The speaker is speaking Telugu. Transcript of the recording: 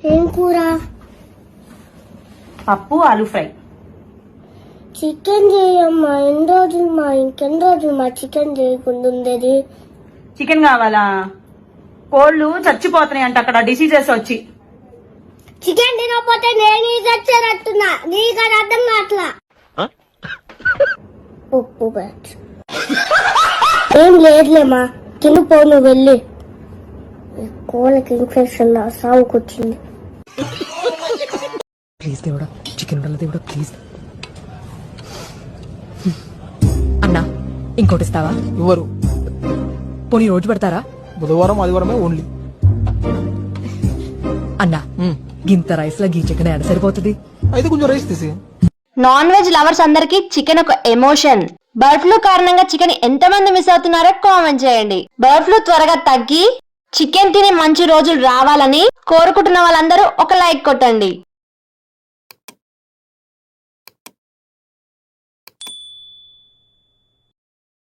ఏం కూర? పప్పు ఆలు ఫ్రై. చికెన్ చేయమ్మా. ఇంకెన్ని రోజులు మా చికెన్ చేయకుండా ఉండేది? చికెన్ కావాలా? కోళ్ళు చచ్చిపోతున్నాయి అంట అక్కడ డిసీజెస్ వచ్చి. చికెన్ తినకపోతే నేను చచ్చేటట్టున్నా. నీకు అది అర్థం కావట్లా. ఉప్పు ఏం లేదులేమా, తినిపో నువ్వు వెళ్ళి. కోళ్ళకి ఇన్ఫెక్షన్ సాగుకొచ్చింది. ప్లీజ్ దేవుడా, చికెన్ ఉండాలి దేవుడా, ప్లీజ్. అన్నా ఇంకోటి ఇస్తావా? ఎవరు? పోనీ రోజు పెడతారా? బుధవారం ఆదివారమే ఓన్లీ. అన్నా గింత రైస్ లా గీ చికెన్ ఎడ సరిపోతుంది? అయితే కొంచెం రైస్ తీసి. నాన్ వెజ్ లవర్స్ అందరికి చికెన్ ఒక ఎమోషన్. బర్డ్ ఫ్లూ కారణంగా చికెన్ ఎంతమంది మిస్ అవుతున్నారో కామెంట్ చేయండి. బర్డ్ ఫ్లూ త్వరగా తగ్గి చికెన్ తినే మంచి రోజులు రావాలని కోరుకుంటున్న వాళ్ళందరూ ఒక లైక్ కొట్టండి.